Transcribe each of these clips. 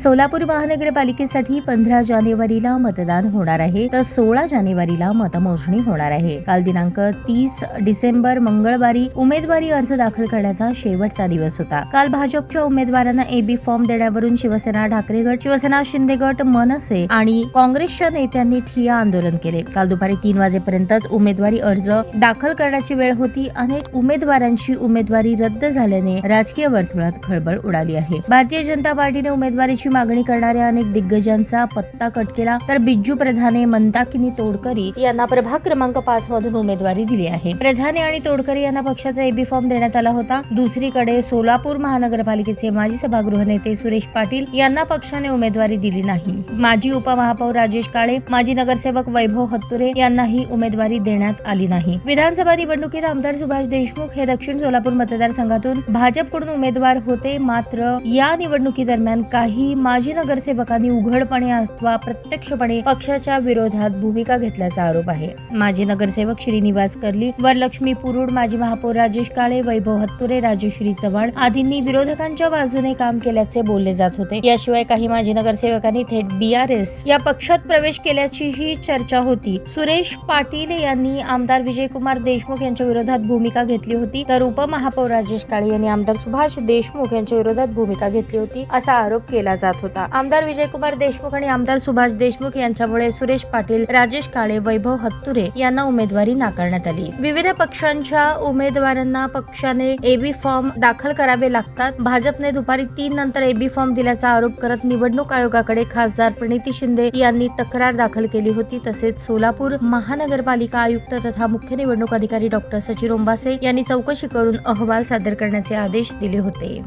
सोलापूर महानगरपालिकेसाठी 15 जानेवारीला मतदान होणार आहे तर 16 जानेवारीला मतमोजणी होणार आहे. काल दिनांक 30 डिसेंबर मंगळवारी उमेदवारी अर्ज दाखल करण्याचा शेवटचा दिवस होता. काल भाजपच्या उमेदवारांना एबी फॉर्म देण्यावरून शिवसेना ठाकरे गट, शिवसेना शिंदे गट, मनसे आणि काँग्रेसच्या नेत्यांनी ठिय्या आंदोलन केले. काल दुपारी 3 वाजेपर्यंतच उमेदवारी अर्ज दाखल करण्याची वेळ होती. अनेक उमेदवारांची उमेदवारी रद्द झाल्याने राजकीय वर्तुळात खळबळ उडाली आहे. भारतीय जनता पार्टीने उमेदवारीची मागणी करणाऱ्या अनेक दिग्गजांचा पत्ता कट केला तर बिज्जू प्रधाने, मंदाकिनी तोडकरी यांना प्रभाग क्रमांक 5 मधून उमेदवारी दिली आहे. प्रधाने आणि तोडकरी यांना पक्षाचा एबी फॉर्म देण्यात आला होता. दुसरीकडे सोलापूर महानगरपालिकेचे माजी सभागृह नेते सुरेश पाटील यांना पक्षाने उमेदवारी दिली नाही. माजी उपमहापौर राजेश काळे, माजी नगरसेवक वैभव हत्तुरे यांनाही उमेदवारी देण्यात आली नाही. विधानसभा निवडणुकीत आमदार सुभाष देशमुख हे दक्षिण सोलापूर मतदारसंघातून भाजपकडून उमेदवार होते. मात्र या निवडणुकीदरम्यान काही माजी नगरसेवकांनी उघडपणे अथवा प्रत्यक्षपणे पक्षाच्या विरोधात भूमिका घेतल्याचा आरोप आहे. माजी नगरसेवक श्रीनिवास कर्ली, वरलक्ष्मी पुरुड, माजी महापौर राजेश काळे, वैभव हत्तुरे, राजश्री चव्हाण आदींनी विरोधकांच्या बाजूने काम केल्याचे बोलले जात होते. याशिवाय काही माजी नगरसेवकांनी थेट बीआरएस या पक्षात प्रवेश केल्याचीही चर्चा होती. सुरेश पाटील यांनी आमदार विजयकुमार देशमुख यांच्या विरोधात भूमिका घेतली होती तर उपमहापौर राजेश काळे यांनी आमदार सुभाष देशमुख यांच्या विरोधात भूमिका घेतली होती असा आरोप केला जात होता. आमदार विजयकुमार देशमुख आणि आमदार सुभाष देशमुख यांच्यामुळे सुरेश पाटील, राजेश काळे, वैभव हत्तुरे यांना उमेदवारी नाकारण्यात आली. विविध पक्षांच्या उमेदवारांना पक्षाने एबी फॉर्म दाखल करावे लागतात. भाजपने दुपारी 3 नंतर एबी फॉर्म दिल्याचा आरोप करत निवडणूक आयोगाकडे खासदार प्रणिती शिंदे यांनी तक्रार दाखल केली होती. तसेच सोलापूर महानगरपालिका आयुक्त तथा मुख्य निवडणूक अधिकारी डॉक्टर सचिन ओंबासे यांनी चौकशी करून अहवाल सादर करण्याचे आदेश दिले होते.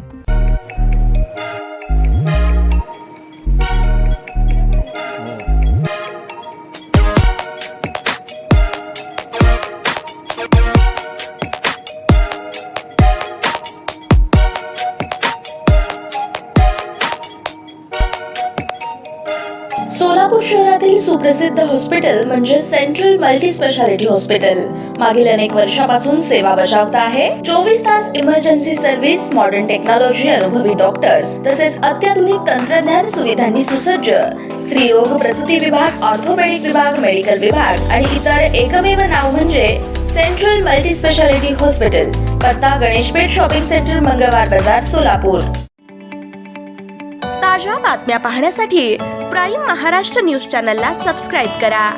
सोलापूर शहरातील सुप्रसिद्ध हॉस्पिटल म्हणजे सेंट्रल मल्टी स्पेशालिटी हॉस्पिटल मागील अनेक वर्षापासून सेवा बजावत आहे. 24 तास इमर्जन्सी सर्व्हिस, मॉडर्न टेक्नॉलॉजी, अनुभवी डॉक्टर्स तसेच अत्याधुनिक तंत्रज्ञान सुविधांनी सुसज्ज स्त्रीरोग, प्रसूती विभाग, ऑर्थोपेडिक विभाग, मेडिकल विभाग आणि इतर एकमेव नाव म्हणजे सेंट्रल मल्टी स्पेशालिटी हॉस्पिटल. पत्ता गणेशपेठ शॉपिंग सेंटर, मंगळवार बाजार, सोलापूर. ताज्या बातम्या पाहण्यासाठी प्राईम महाराष्ट्र न्यूज चॅनलला सबस्क्राईब करा.